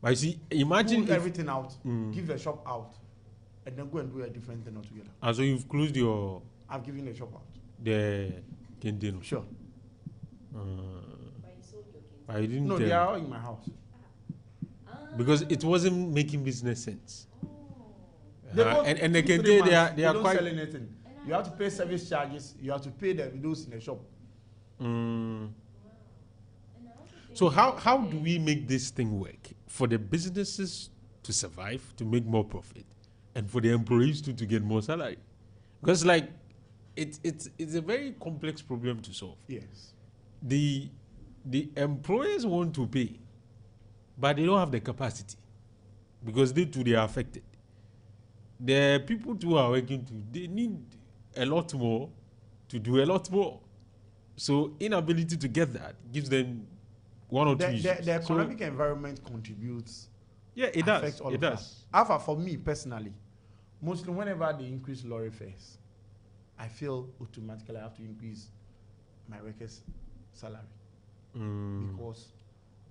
But you see, imagine pull everything out, give the shop out, and then go and do a different thing altogether. And so you've closed your... I've given the shop out. The canteen. Sure. But you didn't No, tell they are all in my house. because it wasn't making business sense. And the they canteen, they are don't quite... sell anything. You have to pay service charges. You have to pay those in the shop. So how do we make this thing work for the businesses to survive, to make more profit, and for the employees to get more salary? Because like it's a very complex problem to solve. Yes. The employers want to pay, but they don't have the capacity because they too they are affected. The people too are working too, they need a lot more to do a lot more. So inability to get that gives them one or two issues. The economic environment contributes. Yeah, it does. It does. Alpha, for me personally, mostly whenever they increase lorry fares, I feel automatically I have to increase my workers' salary. Because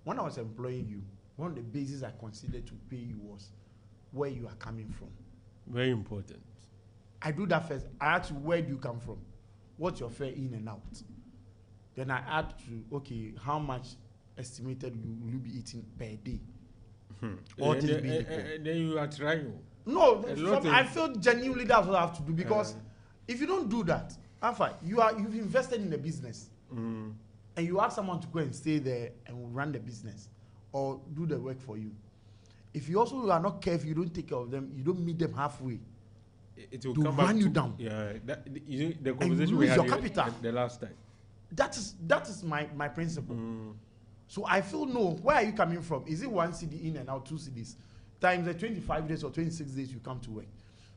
when I was employing you, one of the bases I considered to pay you was where you are coming from. Very important. I do that first. I ask you, where do you come from? What's your fare in and out? Then I add to, okay, how much estimated will you be eating per day? All this being equal. Then you are trying. No, I feel genuinely that's what I have to do, because if you don't do that, Alpha, you've invested in the business, and you ask someone to go and stay there and run the business or do the work for you. If you also are not careful, you don't take care of them, you don't meet them halfway, it will come run you down. Yeah, the conversation we had the last time. That is my principle. So I feel, no, where are you coming from? Is it 1 city in and out, 2 cities? Times the 25 days or 26 days you come to work.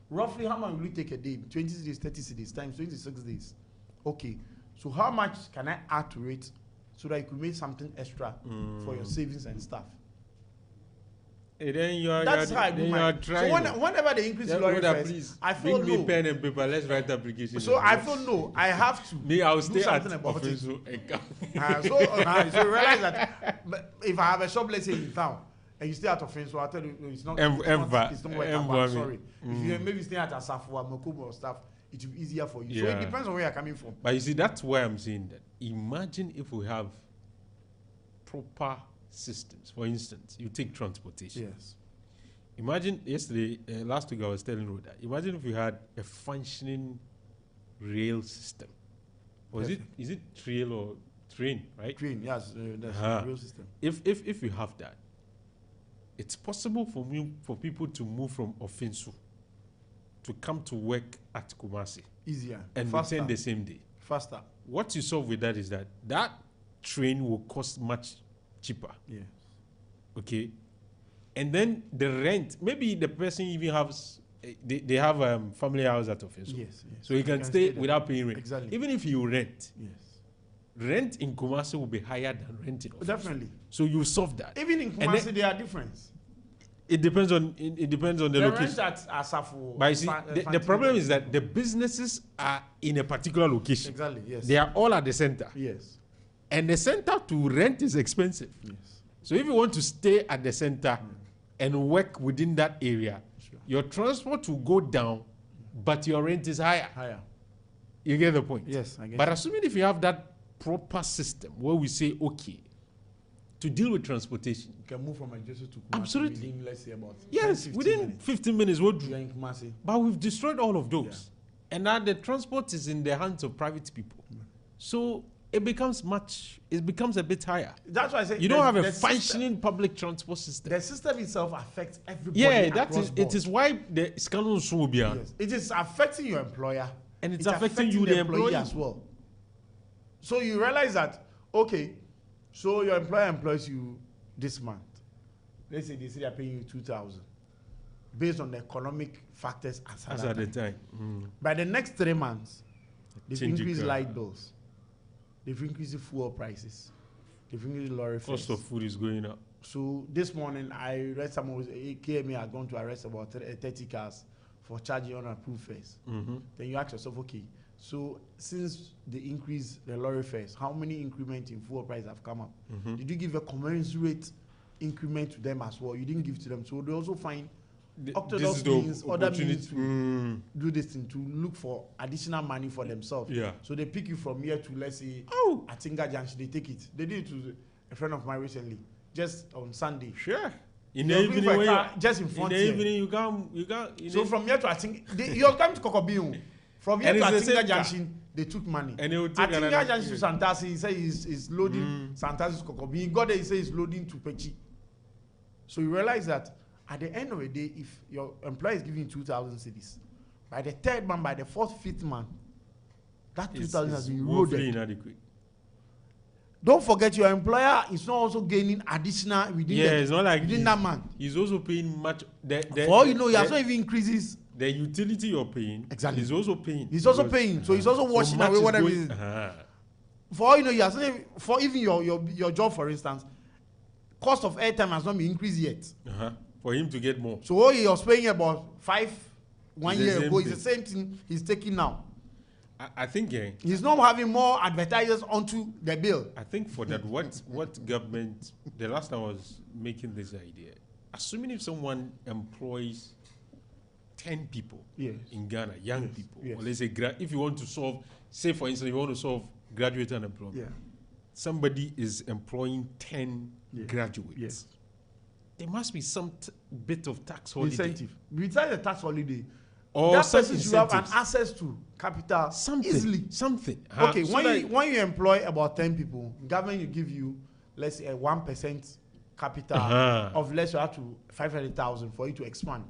Roughly how much will you take a day? 20 cities, 30 cities, times 26 days. Okay, so how much can I add to it so that you could make something extra for your savings and stuff? And then that's how I do my. So whenever they increase the lorry fares, I feel bring me pen and paper. Let's write the application. So I feel no, I have to. Me, I'll stay something at about it. So you realize that if I have a shop, let's say in town, and you stay out of French, so I tell you it's not working. I'm sorry. If you maybe stay at Asafo or Mokubo or stuff, it will be easier for you. So it depends on where you're coming from. But you see, that's why I'm saying that. Imagine if we have proper systems. For instance, you take transportation. Yes. Imagine last week I was telling Rhoda, imagine if we had a functioning rail system. Or is it trail or train, right? Train, yes, that's a rail system. If you have that, it's possible for people to move from Offensu to come to work at Kumasi. Easier. And return the same day. Faster. What you solve with that is that train will cost much cheaper. Yes. Okay. And then the rent, maybe the person even has, they have family house at office. Yes. So you can stay without paying rent. Exactly. Even if you rent. Yes. Rent in Kumasi will be higher than rent in office. Definitely. So you solve that. Even in Kumasi, there are differences. It depends on the location. Rent at Asafo. But you see, the problem is that the businesses are in a particular location. Exactly. Yes. They are all at the center. Yes. And the center to rent is expensive. Yes. So if you want to stay at the center and work within that area, your transport will go down, but your rent is higher. You get the point? Yes, I get But assuming if you have that proper system where we say, okay, to deal with transportation, you can move from Manchester to Kumasi. Absolutely. Within, let's say, about within 15 minutes. You're in Kumasi. But we've destroyed all of those. And now the transport is in the hands of private people. So it becomes a bit higher. That's why I say you don't have a functioning public transport system. The system itself affects everybody. Yeah, it is why the scandal will be on. Yes. It is affecting your employer. And it's affecting you, the employee as well. So you realize that, okay, so your employer employs you this month. Let's say they are paying you 2,000 based on the economic factors as at the time. By the next 3 months, they've increased light bills. They've increased the fuel prices. They've increased the lorry fares. Cost of food is going up. So this morning, I read someone KMA are going to arrest about 30 cars for charging unapproved fares. Then you ask yourself, okay, so since they increase the lorry fares, how many increments in fuel price have come up? Did you give a commensurate increment to them as well. You didn't give to them, so they also find This orthodox is the means, other means opportunity. to do this thing, to look for additional money for themselves. Yeah. So they pick you from here to, let's say, Atinga Junction. They take it. They did it to a friend of mine recently, just on Sunday. Sure. In the You're evening, looking for a when car just in in front the here. evening you can't. So from here to Atinga, you're coming to Kokobiu. From here And to it's the Atinga same car. Junction, they took money. And they will take Atinga another- Junction to Santasi, he said he's loading Santasi to Kokobiu. He got there, he said he's loading to Pechi. So you realize that at the end of the day, if your employer is giving you 2,000 cedis, by the third month, by the fourth, fifth month, that 2,000 has been woefully eroded. inadequate. Don't forget your employer is not also gaining additional within, It's not like within that month. He's also paying much. For all you know, he has not even increases. the utility you're paying. Exactly. He's also paying. He's also Because- paying, so he's also washing much away is whatever going- it is. For all you know, he has not even, for even your job, for instance, cost of airtime has not been increased yet. For him to get more. So what he was paying about 1 It's the year same ago is thing. the same thing he's taking now. I think. He's not having more advertisers onto the bill. I think for that, what government, the last time I was making this idea, assuming if someone employs 10 people Yes. in Ghana, young Yes, people, yes. or let's say, if you want to solve, say for instance, you want to solve graduate unemployment, Yeah. somebody is employing 10 Yes. graduates. Yes. There must be some bit of tax holiday. Incentive. Besides the tax holiday, Or that some person should have an incentives. access to capital Something. easily. Something. Okay, So when that- you employ about 10 people, government will give you, let's say, a 1% capital of, let's say, up to 500,000 for you to expand,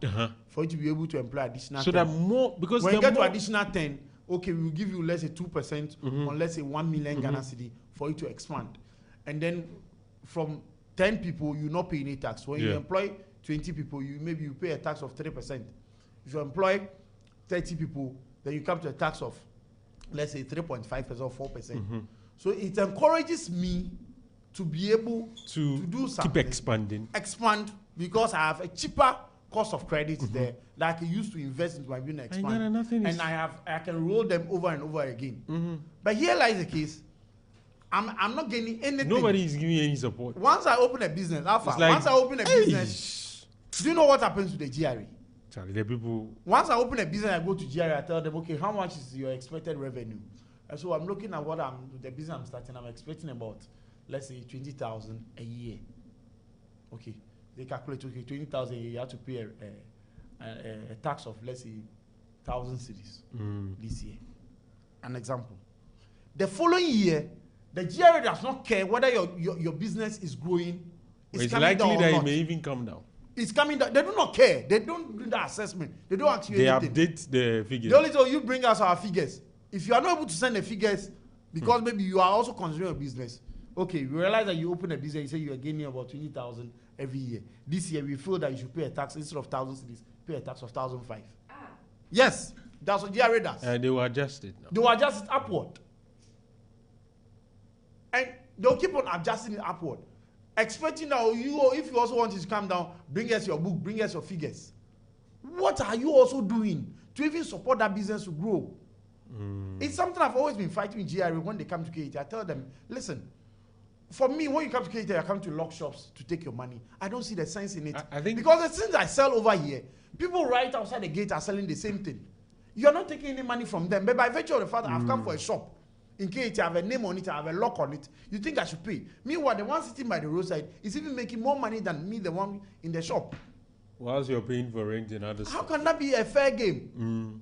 for you to be able to employ additional so 10. that more, because When you the get to more- additional 10, okay, we will give you, let's say, 2% on, let's say, 1 million Ghana cedi for you to expand. And then from 10 people, you not pay any tax. When you Yeah. employ 20 people, maybe you pay a tax of 3%. If you employ 30 people, then you come to a tax of, let's say, 3.5% or 4%. So it encourages me to be able to do keep something. expanding. Expand, because I have a cheaper cost of credit there that I can use to invest into my business, expand. Ghana, nothing is- And I can roll them over and over again. But here lies the case. I'm not gaining anything. Nobody is giving you any support. Once I open a business, Alfa, It's like, once I open a hey. business, do you know what happens to the GRE? Charlie, the people. Once I open a business, I go to GRE, I tell them, okay, how much is your expected revenue? And so I'm looking at the business I'm starting, I'm expecting about, let's say, 20,000 a year. Okay, they calculate, okay, 20,000 a year, you have to pay a tax of, let's say, 1,000 cedis this year. An example. The following year, the GRE does not care whether your business is growing. It's coming likely down or that it not. may even come down. It's coming down. They do not care. They don't do the assessment. They don't ask you They anything. update the figures. The only thing you bring us our figures. If you are not able to send the figures, because maybe you are also considering a business. Okay, we realize that you open a business, you say you are gaining about 20,000 every year. This year we feel that you should pay a tax instead of 1,000 cedis, pay a tax of 1,005. Yes, that's what GRA does. They will adjust it now. They will adjust it upward. And they'll keep on adjusting it upward. Expecting that if you also want it to come down, bring us your book, bring us your figures. What are you also doing to even support that business to grow? It's something I've always been fighting with GRA when they come to KT. I tell them, listen, for me, when you come to KT, I come to lock shops to take your money. I don't see the sense in it. I think because the things I sell over here, people right outside the gate are selling the same thing. You're not taking any money from them. But by virtue of the fact that I've come for a shop, in KT, I have a name on it, I have a lock on it, you think I should pay. Meanwhile, the one sitting by the roadside is even making more money than me, the one in the shop. whilst you're paying for rent and other How stuff. can that be a fair game?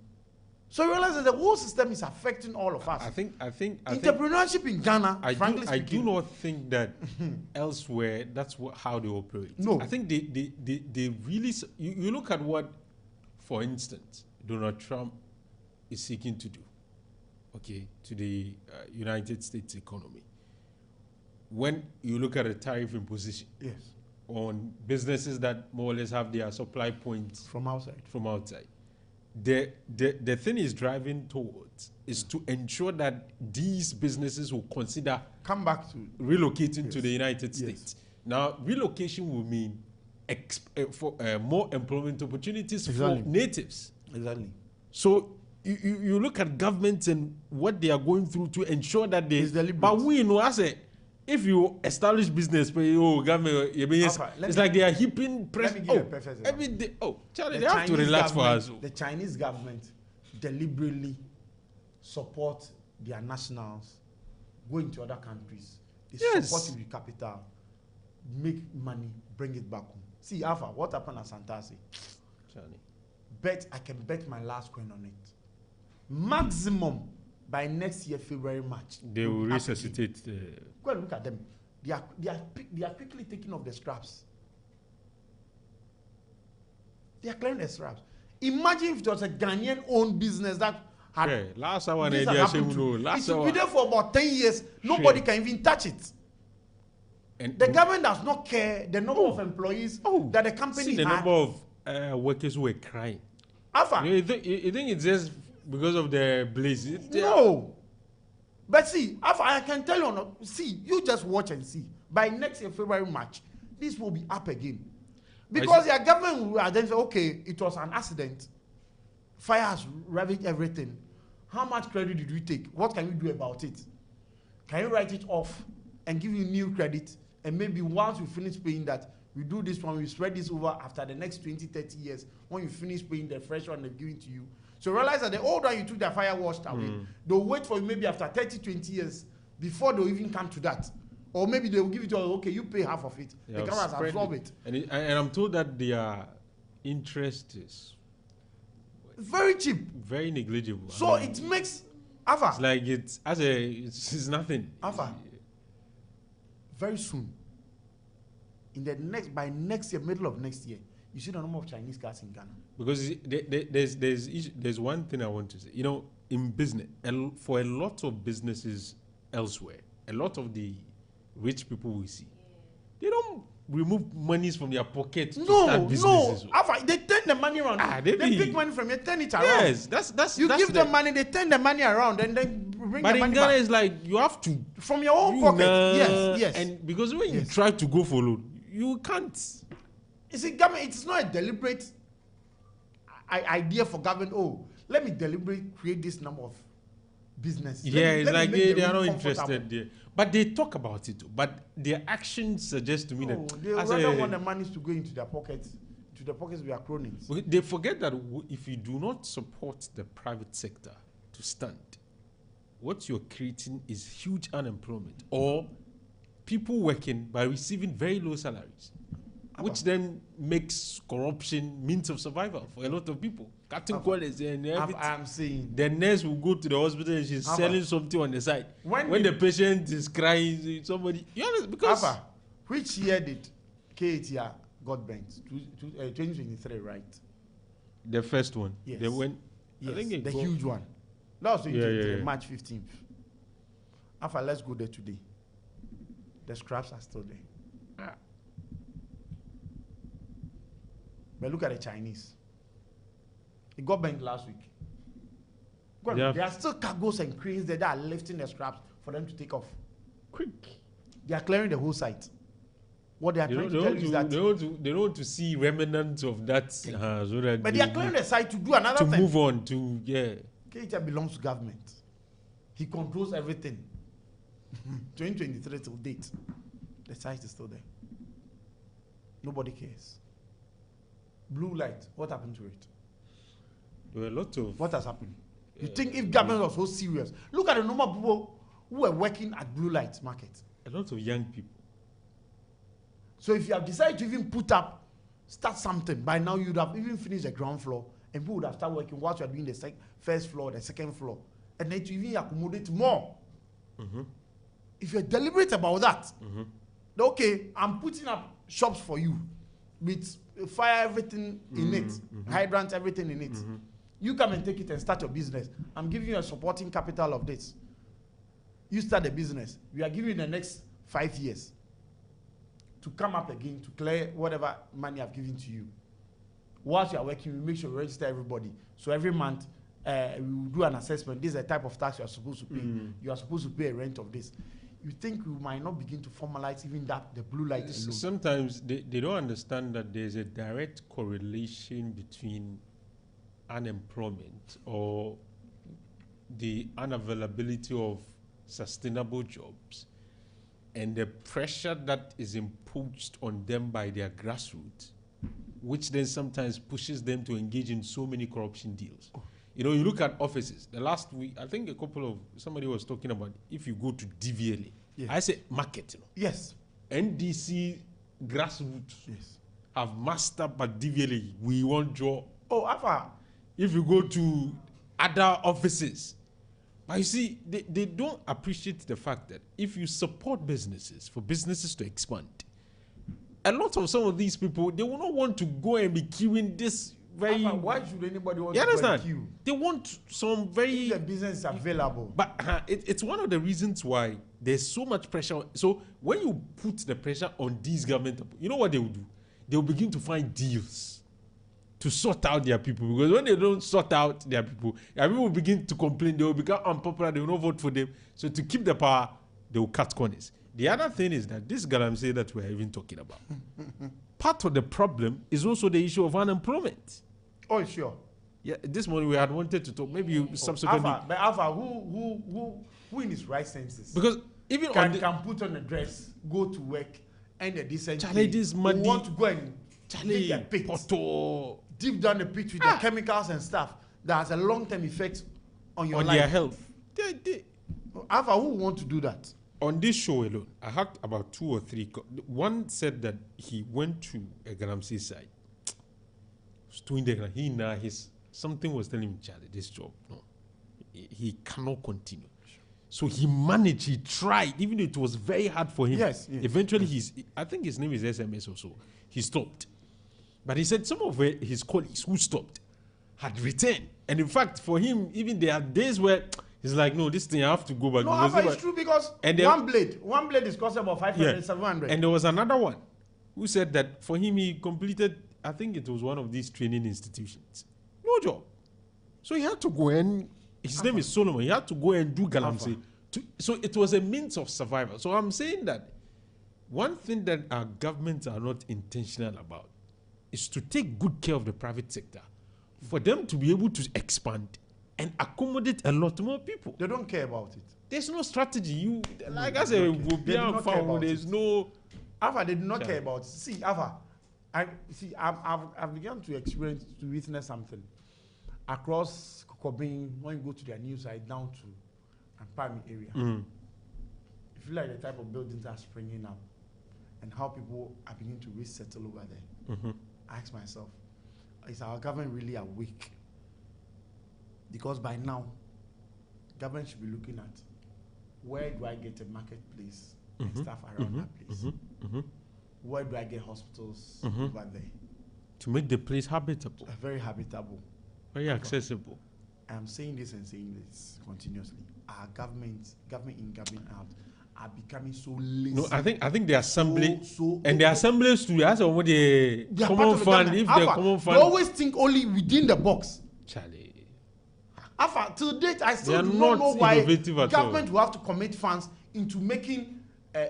So you realize that the whole system is affecting all of us. I think Entrepreneurship in Ghana, frankly I do speaking, not think that elsewhere that's how they operate. No. I think they really you look at what, for instance, Donald Trump is seeking to do, okay, to the United States economy. When you look at a tariff imposition yes, on businesses that more or less have their supply points from outside. from outside, the thing is driving towards is to ensure that these businesses will consider Come back to relocating Yes. to the United Yes. States. Now, relocation will mean more employment opportunities Exactly. for natives. exactly. So you look at governments and what they are going through to ensure that they. It's deliberate. But we know as a if you establish business, government, Alpha, it's like they are heaping pressure. Let me give you a perfect example. Every day. Oh, Charlie, The they have to Chinese relax for government- us. The Chinese government deliberately support their nationals go into other countries. They Yes. support with capital, make money, bring it back home. See, Alpha, what happened at Santasi? Charlie. I can bet my last coin on it. Maximum by next year, February, March. They will be up again. resuscitate. Go and look at them. They are quickly taking off the scraps. They are clearing the scraps. Imagine if it was a Ghanaian-owned business that had Yeah, last hour, this had happened to. It should be there for about 10 years. Nobody can even touch it. And The government does not care the number of employees that the company see the had. number of workers who were crying. Alpha, You think it's just because of the blaze? no. But see, Alpha, I can tell you, see, you just watch and see. By next year, February, March, this will be up again. Because your government will identify, okay, it was an accident. Fire has ravaged everything. How much credit did we take? What can we do about it? Can you write it off and give you new credit? And maybe once you finish paying that, we do this one, we spread this over after the next 20, 30 years. When you finish paying the fresh one they've given to you. So realize that the old one you took, the fire washed away. They'll wait for you maybe after 30, 20 years before they'll even come to that. Or maybe they will give it to you, okay, you pay half of it. Yeah, the government has absorbed it. And I'm told that their interest is Very cheap. very negligible. So it makes Alpha. It's like it's nothing. Alpha. Very soon. By next year, middle of next year, you see the number of Chinese cars in Ghana. Because there's one thing I want to say. You know, in business, for a lot of businesses elsewhere, a lot of the rich people we see, they don't remove monies from their pockets to start businesses. Alpha, they turn the money around. They pick money from you, turn it around. Yes, that's you that's give them money, they turn the money around, and then bring but the in money Ghana, back. it's like you have to From your own pocket. Yes. And because when you Yes. try to go for loan, you can't. You see, government, it's not a deliberate idea for government. Oh, let me deliberately create this number of businesses. Yeah, it's like they are not room interested there. But they talk about it. But their actions suggest to me No, that they rather want the monies to go into their pockets, to the pockets of their cronies. they forget that if you do not support the private sector to stand, what you're creating is huge unemployment or people working by receiving very low salaries, which then makes corruption means of survival for a lot of people. Cutting corners and everything. I'm saying The nurse will go to the hospital and she's selling something on the side. When the patient is crying, somebody, you know, because Alpha, which year did KATR got bent? 2023, right? the first one, Yes. they went. Yes, I think it the go- huge one. That was 2023, yeah. March 15th. Alpha, let's go there today. The scraps are still there. But look at the Chinese. It got bent last week. There are still cargoes and cranes there that are lifting the scraps for them to take off. quick. They are clearing the whole site. What they are They trying don't, to tell you is that. they don't want to see remnants of that, so that But they are clearing the site to do another to thing. move on to KTR belongs to government. He controls everything. 2023 till date. The site is still there. Nobody cares. Blue light, what happened to it? There were a lot of What has happened? You think if government was so serious? Look at the number of people who were working at blue light market. a lot of young people. So if you have decided to even start something, by now you'd have even finished the ground floor and people would have started working whilst you are doing the first floor, the second floor. And then to even accommodate more. If you're deliberate about that, okay, I'm putting up shops for you with fire, everything in it, hydrants, everything in it. You come and take it and start your business. I'm giving you a supporting capital of this. You start a business. We are giving you the next 5 years to come up again to clear whatever money I've given to you. Whilst you are working, we make sure we register everybody. So every month, we will do an assessment. This is the type of tax you are supposed to pay. You are supposed to pay a rent of this. You think we might not begin to formalize even that, the blue light alone? Sometimes they don't understand that there's a direct correlation between unemployment or the unavailability of sustainable jobs and the pressure that is imposed on them by their grassroots, which then sometimes pushes them to engage in so many corruption deals. You know, you look at offices. The last week, I think somebody was talking about if you go to DVLA, yes. I say market, you know. Yes. NDC grassroots have mastered by DVLA. We want job. Oh, Alfa. If you go to other offices, but you see, they don't appreciate the fact that if you support businesses, for businesses to expand, a lot of some of these people, they will not want to go and be queuing this very... Alfa, why should anybody want you to go understand? and queue? They want some very... If the business is available. But it's one of the reasons why there's so much pressure. So when you put the pressure on these government, you know what they will do? They will begin to find deals to sort out their people, because when they don't sort out their people will begin to complain. They will become unpopular. They will not vote for them. So to keep the power, they will cut corners. The other thing is that this galamsey that we are even talking about, part of the problem is also the issue of unemployment. Oh, sure. Yeah, this morning we had wanted to talk. Maybe you subsequently. Alfa, who in his right senses? Because even can put on a dress, go to work, and a decent. Charlie, this money. Want to go and Charlie, dig a pit. Poto. Deep down the pit with the chemicals and stuff that has a long-term effect on your life. On their health. Alfa, who want to do that? On this show alone, I had about 2 or 3. One said that he went to a galamsey side. Something was telling him, Charlie, this job, no, he cannot continue. So he managed, he tried, even though it was very hard for him. Yes. Eventually, I think his name is SMS or so. He stopped. But he said some of his colleagues who stopped had returned. And in fact, for him, even there are days where he's like, no, this thing I have to go back. No, Alfa, it's true, because one blade is costing about 500, 700. And there was another one who said that for him, he completed, I think it was one of these training institutions. No job. So he had to go and, his name is Solomon, he had to go and do galamsey. So it was a means of survival. So I'm saying that one thing that our governments are not intentional about is to take good care of the private sector for them to be able to expand and accommodate a lot more people. They don't care about it. There's no strategy. Like I said, there's no... Alfa, they do not care about it. See, Alfa, I've begun to witness something. Across Kokobin, when you go to their new side, down to Ampami area, you feel like the type of buildings are springing up and how people are beginning to resettle over there. I ask myself, is our government really awake? Because by now, government should be looking at where do I get a marketplace and stuff around that place? Where do I get hospitals over there? To make the place habitable. Very habitable. Very accessible. I'm saying this and saying this continuously. Our government in, government out, are becoming so lazy. No, I think the assembly and the assemblies too. That's what the common fund. If the common fund, they always think only within the box. Charlie. Alfa, till date, I still do not know why government will have to commit funds into making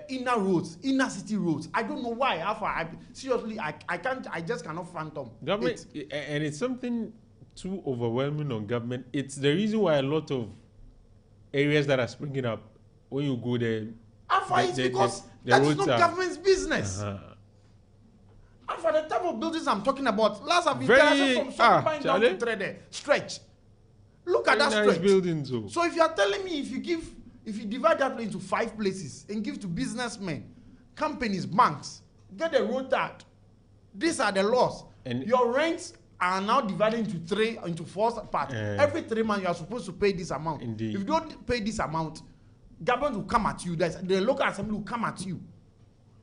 inner roads, inner city roads. I don't know why. Alfa, seriously, I just cannot fathom. Government, and it's something too overwhelming on government. It's the reason why a lot of areas that are springing up, when you go there, Alfa, it's because that is not government's business. Alfa, the type of buildings I'm talking about, last I've been from buying down to trade stretch. Look at that stretch. Buildings, so if you are telling me if you divide that into 5 places and give to businessmen, companies, banks, get a road tag, these are the laws. And your rents are now divided into 4 parts. Every 3 months you are supposed to pay this amount. Indeed. If you don't pay this amount, government will come at you. The local assembly will come at you.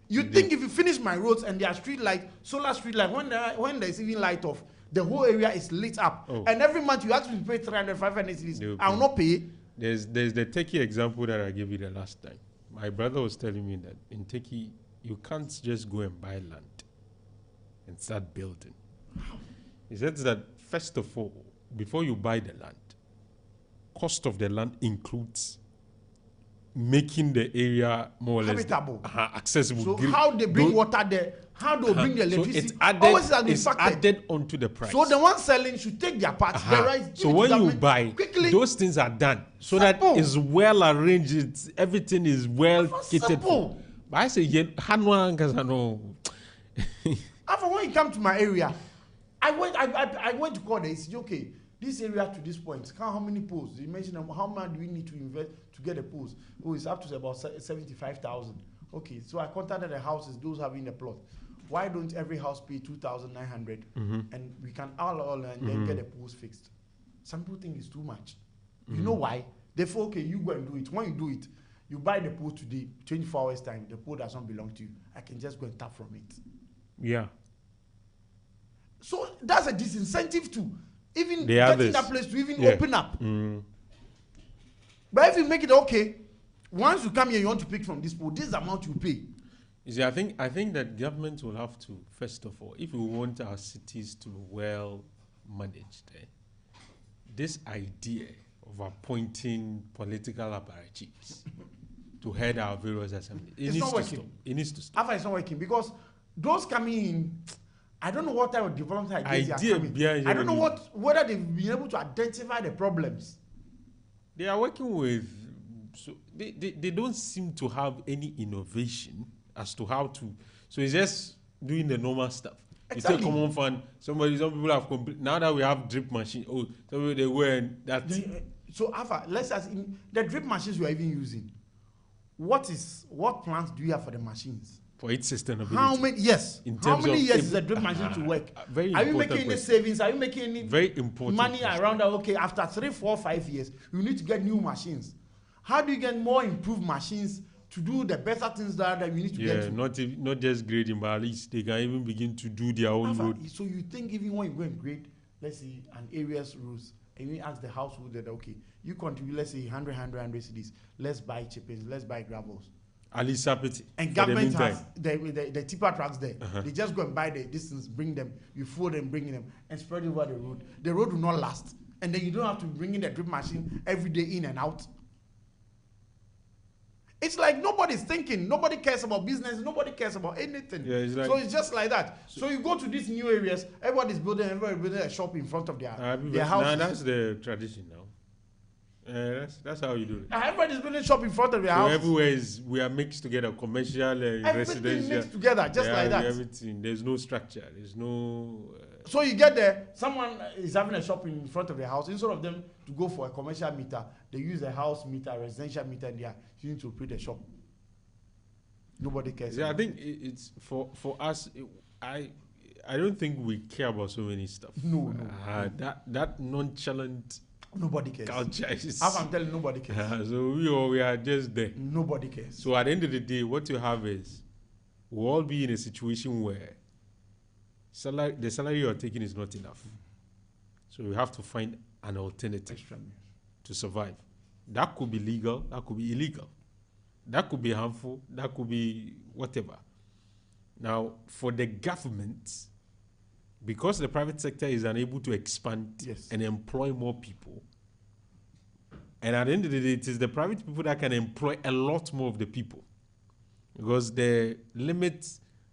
You think if you finish my roads and there are street light, solar street light, when there's even light off, the whole area is lit up. And every month you actually pay 300, 500 cedis. I will not pay. There's the Turkey example that I gave you the last time. My brother was telling me that in Turkey, you can't just go and buy land and start building. He said that, first of all, before you buy the land, cost of the land includes making the area more or less habitable, accessible. So how they bring water there, how they bring the electricity, so it's added onto the price. So the one selling should take their part. So when you buy, quickly, those things are done so that it's well arranged, everything is well catered for. But I say, yeah, Hanwa Kasano. After when you come to my area, I went to call them. He said, okay, this area to this point, how many poles? You mentioned how much do we need to invest to get the poles? Oh, it's up to about 75,000. Okay, so I contacted the houses, those having the plot. Why don't every house pay 2,900 and we can all and then get the poles fixed? Some people think it's too much. You know why? They feel, okay, you go and do it. When you do it, you buy the pole today, 24 hours time, the pole does not belong to you. I can just go and tap from it. Yeah. So that's a disincentive to even The getting others. that place to even open up. Mm. But if you make it okay, once you come here, you want to pick from this pool, this is the amount you pay. You see, I think that government will have to, first of all, if we want our cities to be well managed, this idea of appointing political apparatchiks to head our various assemblies, it needs to stop. It needs to stop. After it's not working, because those coming in, I don't know what type of development ideas they are coming. I don't know whether they've been able to identify the problems. They are working with, so they don't seem to have any innovation as to how to. So it's just doing the normal stuff. Exactly. It's a common fund. Some people have now that we have drip machine. Oh, some they were and that's. So Alpha, let's ask the drip machines we are even using. What plans do you have for the machines? For its sustainability. How many? Yes. How many years is the drip machine to work? Very are you making any savings? Are you making any very important money around that? Okay, after 3, 4, 5 years, you need to get new machines. How do you get more improved machines to do the better things that you need to get to? Yeah, not just grading, but at least they can even begin to do their own road. So you think even when you go and grade, let's say an area's rules, and you ask the household that, okay, you contribute, let's say 100 CDs, let's buy chippings, let's buy gravels. At least and government has the tipper trucks there. They just go and buy the distance, bring them, you fool them, bring them, and spread over the road. The road will not last. And then you don't have to bring in the drip machine every day in and out. It's like nobody's thinking. Nobody cares about business. Nobody cares about anything. Yeah, it's like, so it's just like that. So you go to these new areas, everybody's building a shop in front of their house. Nah, that's the tradition now. That's how you do it. Everybody's building a shop in front of their house. Everywhere we are mixed together, commercial and residential. Everything mixed together, just like that. Everything. There's no structure. There's no. So you get there, someone is having a shop in front of their house. Instead of them to go for a commercial meter, they use a house meter, residential meter, and they are using to operate the shop. Nobody cares. Yeah, I think it's for us. I don't think we care about so many stuff. No. That nonchalant. Nobody cares. Culture is. I'm telling you, nobody cares. So we are just there. Nobody cares. So at the end of the day, what you have is we'll all be in a situation where the salary you're taking is not enough. So you have to find an alternative to survive. That could be legal, that could be illegal. That could be harmful, that could be whatever. Now, for the government, because the private sector is unable to expand and employ more people, and at the end of the day, it is the private people that can employ a lot more of the people. Because the limit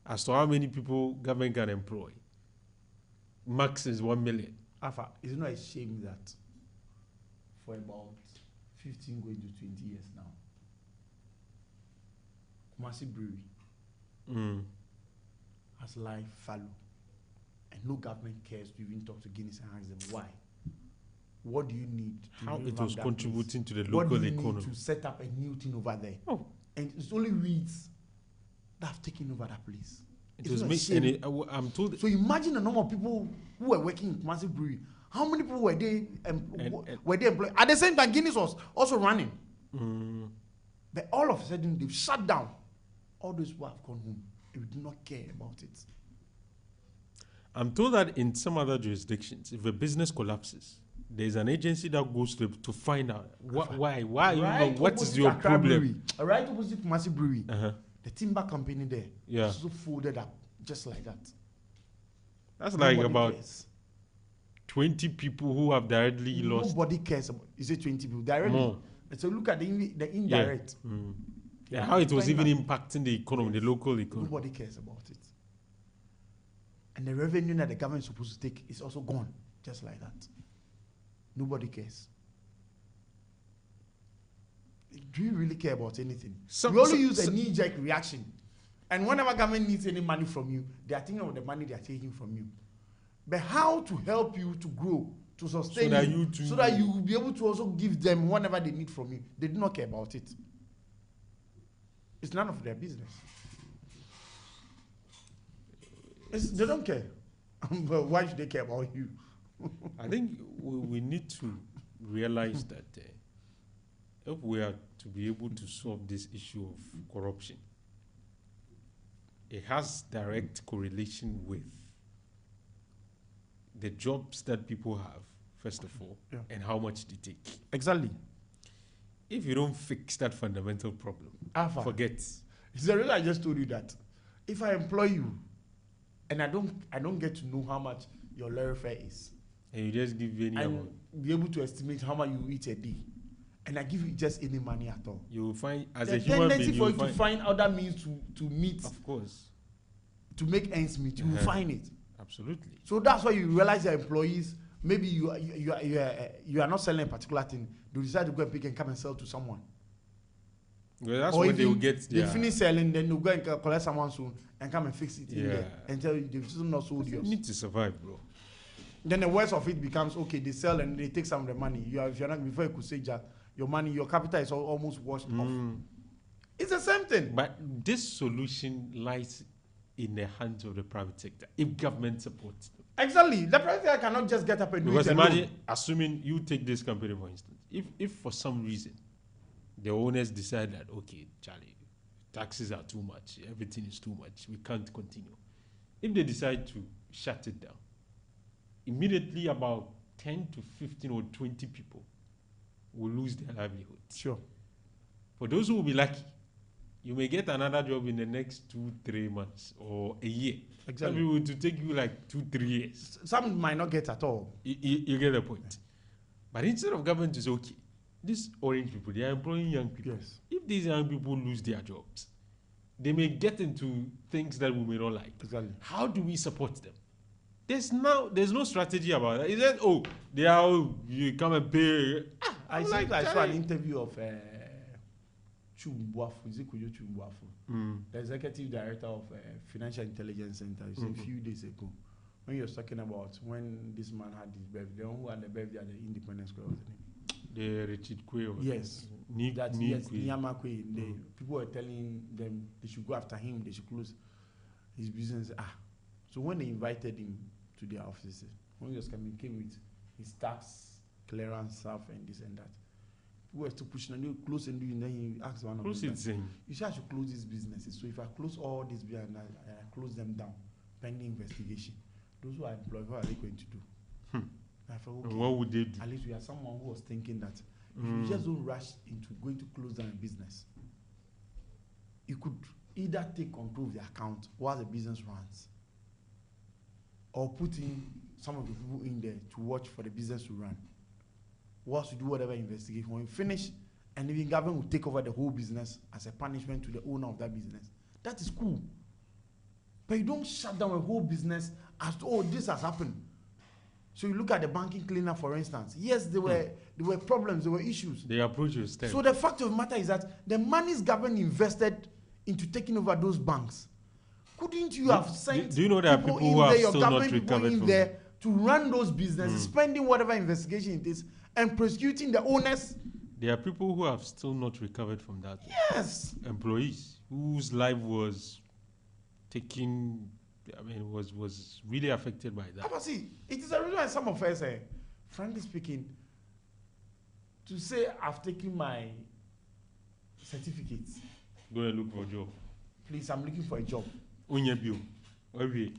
as to how many people government can employ, max is 1 million. Alpha, is it not a shame that for about 15 going to 20 years now, Kumasi Brewery has life fallow, and no government cares to even talk to Guinness and ask them why. What do you need? How it was contributing to the local economy? What do you economy? need to set up a new thing over there? Oh. And it's only weeds that have taken over that place. It was made, I'm told. So imagine the number of people who were working in Kumasi Brewery. How many people were they employed? At the same time, Guinness was also running. But all of a sudden, they've shut down. All those people have gone home. They do not care about it. I'm told that in some other jurisdictions, if a business collapses, there's an agency that goes to find out why right, what is your problem. Brewery, right opposite Kumasi Brewery, the timber company there, also folded up just like that. That's nobody like about cares. 20 people who have directly lost. Nobody cares about. You say 20 people directly. More. So look at the indirect. Yeah, how it was even impacting the economy, the local economy. Nobody cares about it. And the revenue that the government is supposed to take is also gone, just like that. Nobody cares. do you really care about anything? Some- We only some- use a some- knee-jerk reaction. And whenever government needs any money from you, they are thinking of the money they are taking from you. But how to help you to grow, to sustain so that you will be able to also give them whatever they need from you. They do not care about it. It's none of their business. They don't care. But why should they care about you? I think we need to realize that if we are to be able to solve this issue of corruption, it has direct correlation with the jobs that people have, first of all, Yeah. and how much they take. Exactly. If you don't fix that fundamental problem, Alpha. forget. It's the reason I just told you that. If I employ you and I don't get to know how much your lorry fare is, And you just give any amount, and be able to estimate how much you eat a day, and I give you just any money at all, you will find, as the a human tendency being, for you you will to find, find other means to meet, of course, to make ends meet, you will find it. absolutely. So that's why you realize your employees, maybe you are not selling a particular thing, they decide to go and pick and come and sell to someone. Well, that's Or when they will even get they their, finish selling, then they'll go and collect someone's soon and come and fix it in Yeah. there and tell you they've still not sold you yours. need to survive, bro. Then the worst of it becomes, okay, they sell and they take some of the money. If you're not, before you could say that your money, your capital is almost washed off. It's the same thing. But this solution lies in the hands of the private sector if government supports them. Exactly. The private sector cannot just get up and do Because it imagine, alone. assuming you take this company for instance, if for some reason the owners decide that, okay, Charlie, taxes are too much, everything is too much, we can't continue. If they decide to shut it down, immediately about 10 to 15 or 20 people will lose their livelihood. Sure. For those who will be lucky, you may get another job in the next 2-3 months or a year. Exactly. Some people to take you like 2-3 years. Some might not get at all. You get the point. But instead of government to say, okay, these orange people, they are employing young people. Yes. If these young people lose their jobs, they may get into things that we may not like. Exactly. How do we support them? There's no strategy about that. Is that, oh, they are, oh, you come and pay. I saw an interview of Chumbuafu, the executive director of Financial Intelligence Center. He said a few days ago, when he was talking about when this man had his birthday, who had the birthday at the Independence Square, what's the name? The Richard Quay. Yes. That Ni yes, Quay. Niamakwe. People were telling them they should go after him, they should close his business. So when they invited him to their offices, when he was coming, came with his tax clearance stuff and this and that. People were still pushing and you close and doing. Then he asked one of Close them, it, saying. you say I should close these businesses. So if I close all these businesses and I close them down, pending investigation, those who are employed, what are they going to do? I thought, okay, And what would they do? at least we are someone who was thinking that if you just don't rush into going to close down a business, you could either take control of the account while the business runs, or put in some of the people in there to watch for the business to run, whilst you do whatever investigation. When you finish, and even government will take over the whole business as a punishment to the owner of that business. That is cool. But you don't shut down a whole business as to, oh, this has happened. So you look at the banking cleaner, for instance. Yes, there were problems, there were issues. The approach is step. So the fact of the matter is that the monies government invested into taking over those banks, couldn't you have sent do you know there are people who have still not recovered from there to run those businesses, spending whatever investigation it is, and prosecuting the owners? There are people who have still not recovered from that. Yes. Employees whose life was taken, was really affected by that. But see, it is a reason why some of us, frankly speaking, to say I've taken my certificates, Go and look for a job. please, I'm looking for a job. Unyebio. Owie.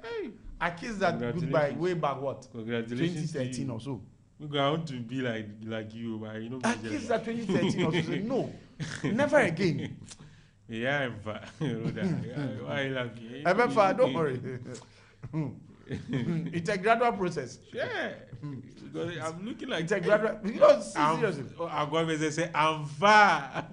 Hey, I kissed that goodbye way back, what? Congratulations. 2013 or so. We I want to be like you, but you know. I kissed that 2013 or so. Say, no, never again. Yeah, but why are you laughing? MFA, don't worry. It's a gradual process. Yeah. Because I'm looking like It's a gradual. Because seriously. I'm going to say I'm far.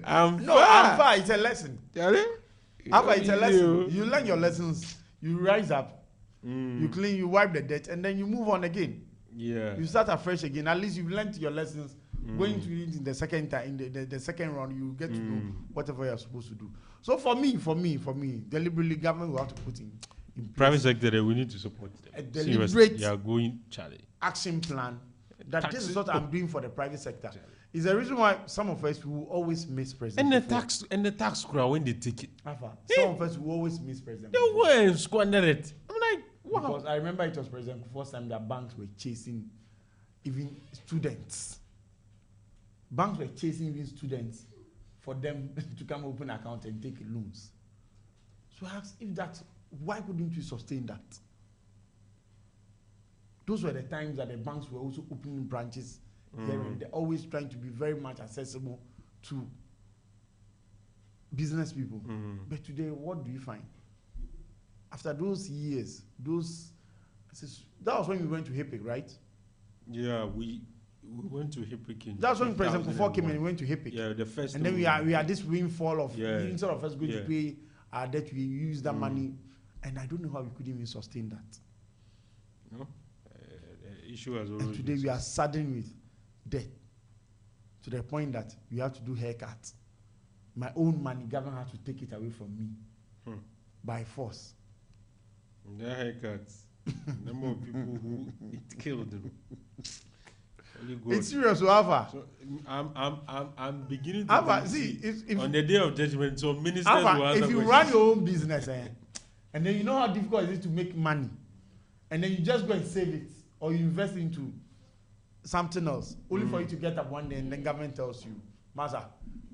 I'm No, far. Alpha, it's a lesson. Alpha, it's a lesson. You learn your lessons. You rise up. You clean. You wipe the debt, and then you move on again. Yeah. You start afresh again. At least you've learned your lessons. Going to it in the second time, in the second round, you get to know whatever you're supposed to do. So for me, deliberately, government will have to put in place private sector, we need to support them. a deliberate action plan that this is what I'm doing for the private sector. Is the reason why some of us will always miss president. And the tax crowd when they take it. Alpha, some of us will always miss president. They will squander it. I'm like, wow. Because I remember it was President first time that banks were chasing even students. Banks were chasing even students for them to come open account and take loans. So I asked, if that, why couldn't you sustain that? Those were the times that the banks were also opening branches here and they're always trying to be very much accessible to business people. But today, what do you find? After those years, that was when we went to HIPIC, right? Yeah, we went to HIPIC. That's when President Kufuor came and we went to HIPIC. Yeah, the first. And then we had this windfall of instead of us going to pay our debt, we used that money, and I don't know how we could even sustain that. No, the issue has always. And today we are saddened with debt to the point that we have to do haircuts. My own money, government has to take it away from me by force. The haircuts, number of people who it killed them. It's serious, so Alpha. So I'm beginning to Alpha, see, if on the day of judgment, so ministers Alpha, will answer if you run your own business, and then you know how difficult it is to make money, and then you just go and save it, or you invest into something else, only for you to get up one day, and then government tells you, Master,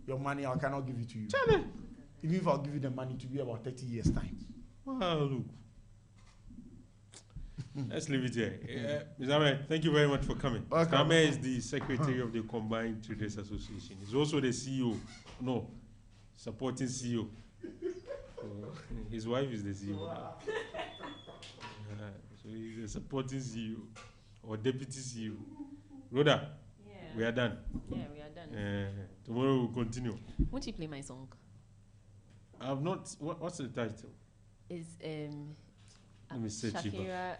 your money, I cannot give it to you. Charlie. Even if I'll give you the money to be about 30 years' time. Wow, look. Let's leave it here. Mr. Ahmed, thank you very much for coming. Mr. Ahmed is the secretary of the Combined Traders Association. He's also the CEO. No, supporting CEO. His wife is the CEO. So he's a supporting CEO or deputy CEO. Rhoda, we are done. Yeah, we are done. Tomorrow we'll continue. Won't you play my song? I've not. What's the title? It's Let me search it. Shakira.